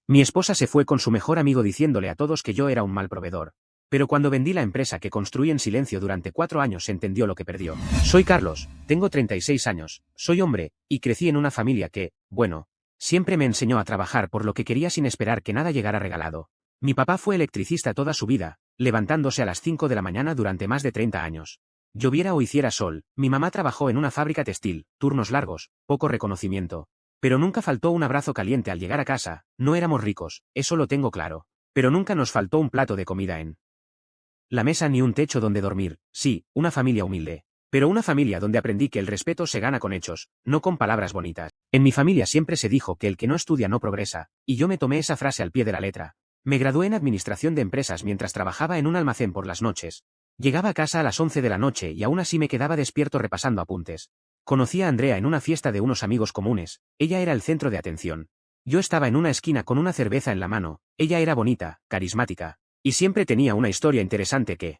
Mi esposa se fue con su mejor amigo diciéndole a todos que yo era un mal proveedor. Pero cuando vendí la empresa que construí en silencio durante 4 años se entendió lo que perdió. Soy Carlos, tengo 36 años, soy hombre, y crecí en una familia que, bueno, siempre me enseñó a trabajar por lo que quería sin esperar que nada llegara regalado. Mi papá fue electricista toda su vida, levantándose a las 5 de la mañana durante más de 30 años. Lloviera o hiciera sol, mi mamá trabajó en una fábrica textil, turnos largos, poco reconocimiento. Pero nunca faltó un abrazo caliente al llegar a casa, no éramos ricos, eso lo tengo claro. Pero nunca nos faltó un plato de comida en la mesa ni un techo donde dormir, sí, una familia humilde. Pero una familia donde aprendí que el respeto se gana con hechos, no con palabras bonitas. En mi familia siempre se dijo que el que no estudia no progresa, y yo me tomé esa frase al pie de la letra. Me gradué en administración de empresas mientras trabajaba en un almacén por las noches. Llegaba a casa a las 11 de la noche y aún así me quedaba despierto repasando apuntes. Conocí a Andrea en una fiesta de unos amigos comunes, ella era el centro de atención. Yo estaba en una esquina con una cerveza en la mano, ella era bonita, carismática, y siempre tenía una historia interesante que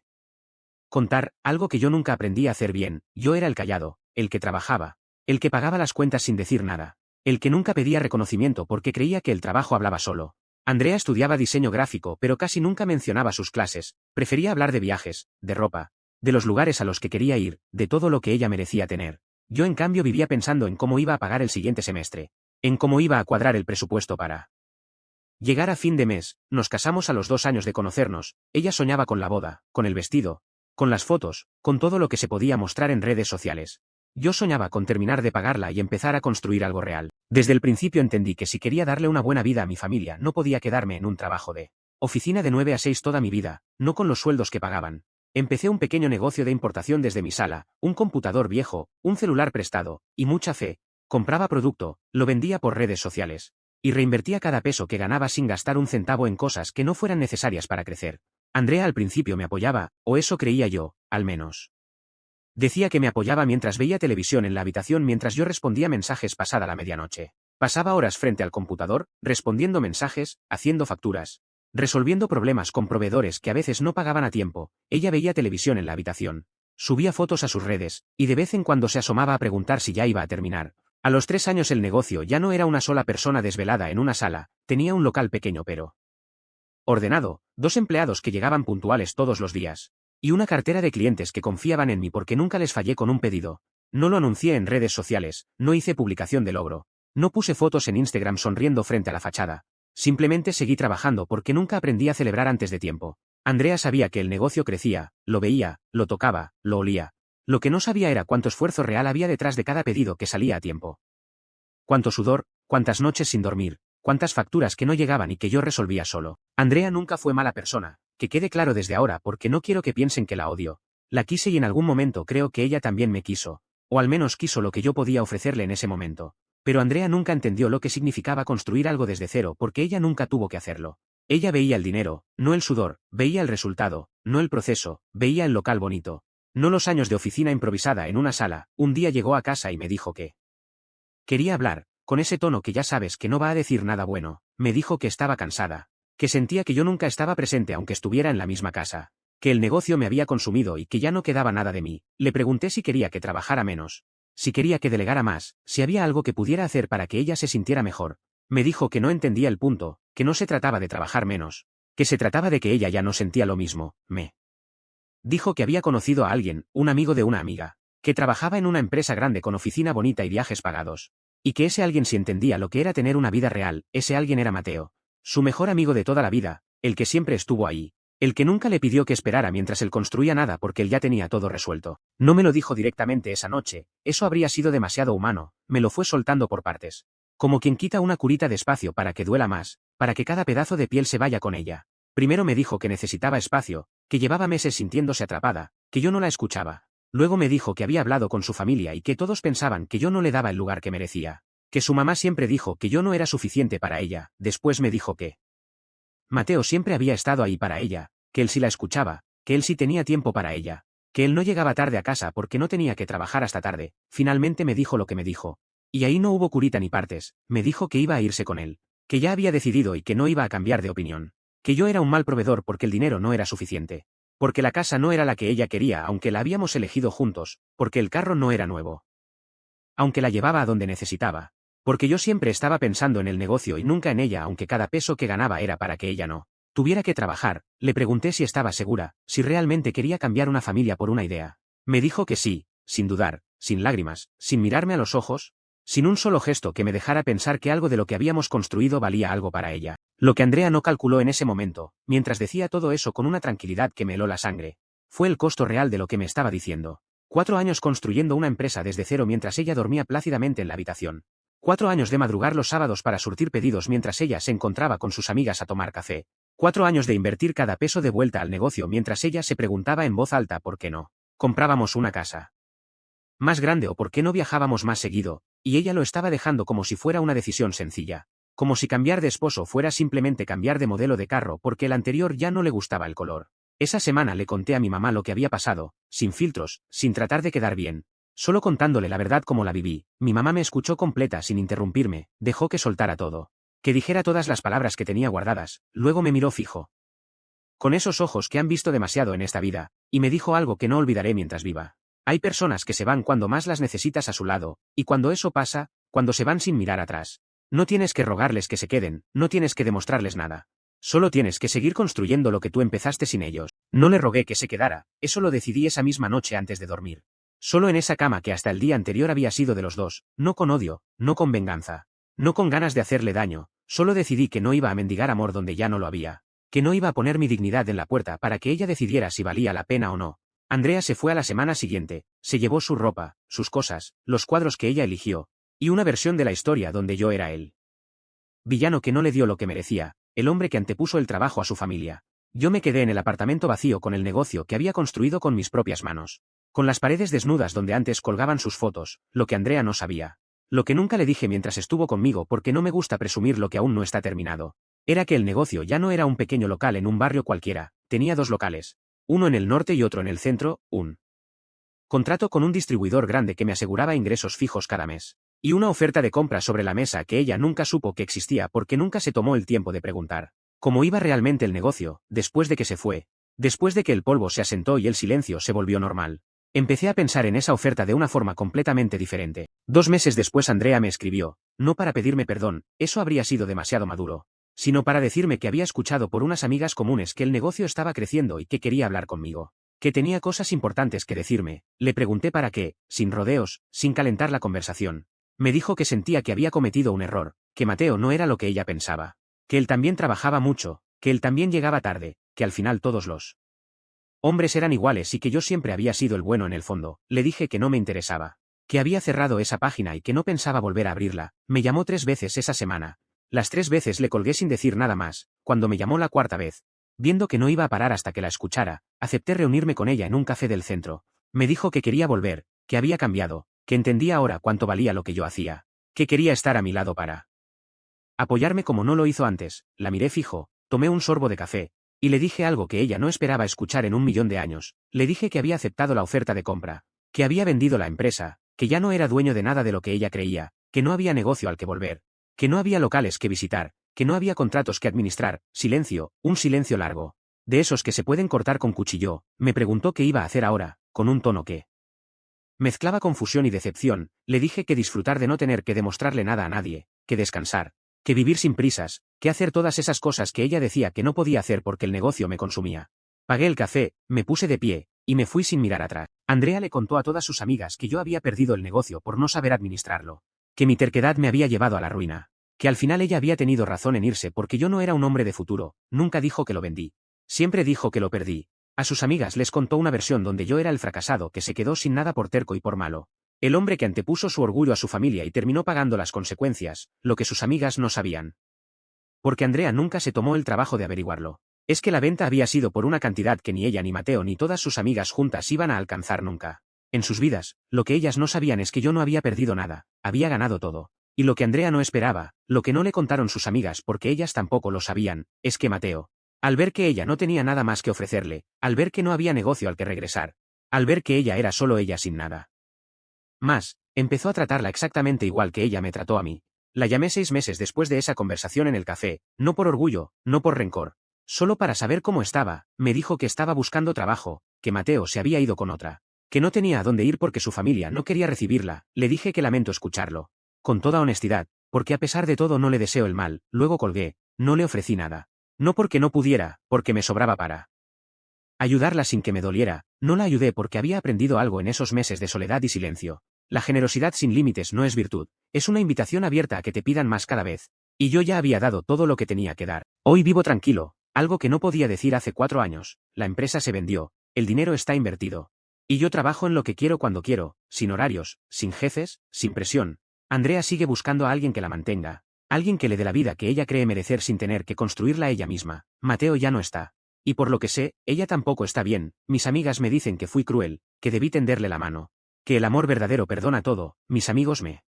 contar, algo que yo nunca aprendí a hacer bien. Yo era el callado, el que trabajaba, el que pagaba las cuentas sin decir nada, el que nunca pedía reconocimiento porque creía que el trabajo hablaba solo. Andrea estudiaba diseño gráfico pero casi nunca mencionaba sus clases, prefería hablar de viajes, de ropa, de los lugares a los que quería ir, de todo lo que ella merecía tener. Yo en cambio vivía pensando en cómo iba a pagar el siguiente semestre, en cómo iba a cuadrar el presupuesto para llegar a fin de mes. Nos casamos a los 2 años de conocernos, ella soñaba con la boda, con el vestido, con las fotos, con todo lo que se podía mostrar en redes sociales. Yo soñaba con terminar de pagarla y empezar a construir algo real. Desde el principio entendí que si quería darle una buena vida a mi familia no podía quedarme en un trabajo de oficina de 9 a 6 toda mi vida, no con los sueldos que pagaban. Empecé un pequeño negocio de importación desde mi sala, un computador viejo, un celular prestado, y mucha fe. Compraba producto, lo vendía por redes sociales. Y reinvertía cada peso que ganaba sin gastar un centavo en cosas que no fueran necesarias para crecer. Andrea al principio me apoyaba, o eso creía yo, al menos. Decía que me apoyaba mientras veía televisión en la habitación mientras yo respondía mensajes pasada la medianoche. Pasaba horas frente al computador, respondiendo mensajes, haciendo facturas, resolviendo problemas con proveedores que a veces no pagaban a tiempo. Ella veía televisión en la habitación, subía fotos a sus redes, y de vez en cuando se asomaba a preguntar si ya iba a terminar. A los 3 años el negocio ya no era una sola persona desvelada en una sala, tenía un local pequeño pero ordenado, 2 empleados que llegaban puntuales todos los días, y una cartera de clientes que confiaban en mí porque nunca les fallé con un pedido. No lo anuncié en redes sociales, no hice publicación de logro, no puse fotos en Instagram sonriendo frente a la fachada. Simplemente seguí trabajando porque nunca aprendí a celebrar antes de tiempo. Andrea sabía que el negocio crecía, lo veía, lo tocaba, lo olía. Lo que no sabía era cuánto esfuerzo real había detrás de cada pedido que salía a tiempo. Cuánto sudor, cuántas noches sin dormir, cuántas facturas que no llegaban y que yo resolvía solo. Andrea nunca fue mala persona, que quede claro desde ahora porque no quiero que piensen que la odio. La quise y en algún momento creo que ella también me quiso, o al menos quiso lo que yo podía ofrecerle en ese momento. Pero Andrea nunca entendió lo que significaba construir algo desde cero porque ella nunca tuvo que hacerlo. Ella veía el dinero, no el sudor, veía el resultado, no el proceso, veía el local bonito, no los años de oficina improvisada en una sala. Un día llegó a casa y me dijo que quería hablar, con ese tono que ya sabes que no va a decir nada bueno. Me dijo que estaba cansada, que sentía que yo nunca estaba presente aunque estuviera en la misma casa, que el negocio me había consumido y que ya no quedaba nada de mí. Le pregunté si quería que trabajara menos, si quería que delegara más, si había algo que pudiera hacer para que ella se sintiera mejor. Me dijo que no entendía el punto, que no se trataba de trabajar menos, que se trataba de que ella ya no sentía lo mismo. Me dijo que había conocido a alguien, un amigo de una amiga, que trabajaba en una empresa grande con oficina bonita y viajes pagados, y que ese alguien sí entendía lo que era tener una vida real. Ese alguien era Mateo, su mejor amigo de toda la vida, el que siempre estuvo ahí, el que nunca le pidió que esperara mientras él construía nada porque él ya tenía todo resuelto. No me lo dijo directamente esa noche, eso habría sido demasiado humano, me lo fue soltando por partes. Como quien quita una curita despacio para que duela más, para que cada pedazo de piel se vaya con ella. Primero me dijo que necesitaba espacio, que llevaba meses sintiéndose atrapada, que yo no la escuchaba. Luego me dijo que había hablado con su familia y que todos pensaban que yo no le daba el lugar que merecía, que su mamá siempre dijo que yo no era suficiente para ella. Después me dijo que Mateo siempre había estado ahí para ella, que él sí la escuchaba, que él sí tenía tiempo para ella, que él no llegaba tarde a casa porque no tenía que trabajar hasta tarde. Finalmente me dijo lo que me dijo. Y ahí no hubo curita ni partes. Me dijo que iba a irse con él, que ya había decidido y que no iba a cambiar de opinión, que yo era un mal proveedor porque el dinero no era suficiente, porque la casa no era la que ella quería aunque la habíamos elegido juntos, porque el carro no era nuevo, aunque la llevaba a donde necesitaba, Porque yo siempre estaba pensando en el negocio y nunca en ella, aunque cada peso que ganaba era para que ella no tuviera que trabajar. Le pregunté si estaba segura, si realmente quería cambiar una familia por una idea. Me dijo que sí, sin dudar, sin lágrimas, sin mirarme a los ojos, sin un solo gesto que me dejara pensar que algo de lo que habíamos construido valía algo para ella. Lo que Andrea no calculó en ese momento, mientras decía todo eso con una tranquilidad que me heló la sangre, fue el costo real de lo que me estaba diciendo. 4 años construyendo una empresa desde cero mientras ella dormía plácidamente en la habitación. 4 años de madrugar los sábados para surtir pedidos mientras ella se encontraba con sus amigas a tomar café. 4 años de invertir cada peso de vuelta al negocio mientras ella se preguntaba en voz alta por qué no comprábamos una casa más grande o por qué no viajábamos más seguido, y ella lo estaba dejando como si fuera una decisión sencilla. Como si cambiar de esposo fuera simplemente cambiar de modelo de carro porque el anterior ya no le gustaba el color. Esa semana le conté a mi mamá lo que había pasado, sin filtros, sin tratar de quedar bien. Solo contándole la verdad como la viví. Mi mamá me escuchó completa sin interrumpirme, dejó que soltara todo. Que dijera todas las palabras que tenía guardadas, luego me miró fijo, con esos ojos que han visto demasiado en esta vida, y me dijo algo que no olvidaré mientras viva. Hay personas que se van cuando más las necesitas a su lado, y cuando eso pasa, cuando se van sin mirar atrás. No tienes que rogarles que se queden, no tienes que demostrarles nada. Solo tienes que seguir construyendo lo que tú empezaste sin ellos. No le rogué que se quedara, eso lo decidí esa misma noche antes de dormir. Solo en esa cama que hasta el día anterior había sido de los dos, no con odio, no con venganza, no con ganas de hacerle daño, solo decidí que no iba a mendigar amor donde ya no lo había. Que no iba a poner mi dignidad en la puerta para que ella decidiera si valía la pena o no. Andrea se fue a la semana siguiente, se llevó su ropa, sus cosas, los cuadros que ella eligió, y una versión de la historia donde yo era él. Villano que no le dio lo que merecía, el hombre que antepuso el trabajo a su familia. Yo me quedé en el apartamento vacío con el negocio que había construido con mis propias manos. Con las paredes desnudas donde antes colgaban sus fotos, lo que Andrea no sabía. Lo que nunca le dije mientras estuvo conmigo porque no me gusta presumir lo que aún no está terminado. Era que el negocio ya no era un pequeño local en un barrio cualquiera, tenía 2 locales. Uno en el norte y otro en el centro, un contrato con un distribuidor grande que me aseguraba ingresos fijos cada mes. Y una oferta de compra sobre la mesa que ella nunca supo que existía porque nunca se tomó el tiempo de preguntar cómo iba realmente el negocio, después de que se fue. Después de que el polvo se asentó y el silencio se volvió normal. Empecé a pensar en esa oferta de una forma completamente diferente. 2 meses después Andrea me escribió, no para pedirme perdón, eso habría sido demasiado maduro, sino para decirme que había escuchado por unas amigas comunes que el negocio estaba creciendo y que quería hablar conmigo. Que tenía cosas importantes que decirme. Le pregunté para qué, sin rodeos, sin calentar la conversación. Me dijo que sentía que había cometido un error, que Mateo no era lo que ella pensaba. Que él también trabajaba mucho, que él también llegaba tarde, que al final todos los hombres eran iguales y que yo siempre había sido el bueno en el fondo. Le dije que no me interesaba. Que había cerrado esa página y que no pensaba volver a abrirla. Me llamó 3 veces esa semana. Las 3 veces le colgué sin decir nada más. Cuando me llamó la 4ª vez, viendo que no iba a parar hasta que la escuchara, acepté reunirme con ella en un café del centro. Me dijo que quería volver, que había cambiado, que entendía ahora cuánto valía lo que yo hacía, que quería estar a mi lado para apoyarme como no lo hizo antes. La miré fijo, tomé un sorbo de café, y le dije algo que ella no esperaba escuchar en 1.000.000 de años. Le dije que había aceptado la oferta de compra, que había vendido la empresa, que ya no era dueño de nada de lo que ella creía, que no había negocio al que volver, que no había locales que visitar, que no había contratos que administrar. Silencio, un silencio largo. De esos que se pueden cortar con cuchillo. Me preguntó qué iba a hacer ahora, con un tono que mezclaba confusión y decepción. Le dije que disfrutar de no tener que demostrarle nada a nadie, que descansar, que vivir sin prisas, que hacer todas esas cosas que ella decía que no podía hacer porque el negocio me consumía. Pagué el café, me puse de pie, y me fui sin mirar atrás. Andrea le contó a todas sus amigas que yo había perdido el negocio por no saber administrarlo, que mi terquedad me había llevado a la ruina, que al final ella había tenido razón en irse porque yo no era un hombre de futuro. Nunca dijo que lo vendí. Siempre dijo que lo perdí. A sus amigas les contó una versión donde yo era el fracasado que se quedó sin nada por terco y por malo. El hombre que antepuso su orgullo a su familia y terminó pagando las consecuencias, lo que sus amigas no sabían. Porque Andrea nunca se tomó el trabajo de averiguarlo. Es que la venta había sido por una cantidad que ni ella ni Mateo ni todas sus amigas juntas iban a alcanzar nunca. En sus vidas, lo que ellas no sabían es que yo no había perdido nada, había ganado todo. Y lo que Andrea no esperaba, lo que no le contaron sus amigas porque ellas tampoco lo sabían, es que Mateo, al ver que ella no tenía nada más que ofrecerle, al ver que no había negocio al que regresar, al ver que ella era solo ella sin nada más, empezó a tratarla exactamente igual que ella me trató a mí. La llamé 6 meses después de esa conversación en el café, no por orgullo, no por rencor, solo para saber cómo estaba. Me dijo que estaba buscando trabajo, que Mateo se había ido con otra, que no tenía a dónde ir porque su familia no quería recibirla. Le dije que lamento escucharlo. Con toda honestidad, porque a pesar de todo no le deseo el mal, luego colgué, no le ofrecí nada. No porque no pudiera, porque me sobraba para ayudarla sin que me doliera, no la ayudé porque había aprendido algo en esos meses de soledad y silencio. La generosidad sin límites no es virtud, es una invitación abierta a que te pidan más cada vez. Y yo ya había dado todo lo que tenía que dar. Hoy vivo tranquilo, algo que no podía decir hace 4 años, la empresa se vendió, el dinero está invertido. Y yo trabajo en lo que quiero cuando quiero, sin horarios, sin jefes, sin presión. Andrea sigue buscando a alguien que la mantenga, alguien que le dé la vida que ella cree merecer sin tener que construirla ella misma. Mateo ya no está. Y por lo que sé, ella tampoco está bien. Mis amigas me dicen que fui cruel, que debí tenderle la mano. Que el amor verdadero perdona todo, mis amigos me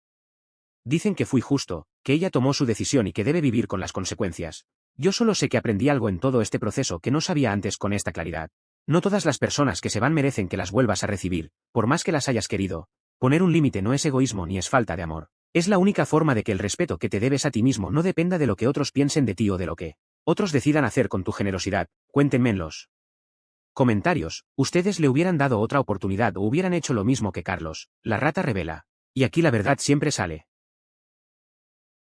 dicen que fui justo, que ella tomó su decisión y que debe vivir con las consecuencias. Yo solo sé que aprendí algo en todo este proceso que no sabía antes con esta claridad. No todas las personas que se van merecen que las vuelvas a recibir, por más que las hayas querido. Poner un límite no es egoísmo ni es falta de amor. Es la única forma de que el respeto que te debes a ti mismo no dependa de lo que otros piensen de ti o de lo que otros decidan hacer con tu generosidad. Cuéntenme en los comentarios, ¿ustedes le hubieran dado otra oportunidad o hubieran hecho lo mismo que Carlos? La rata revela. Y aquí la verdad siempre sale.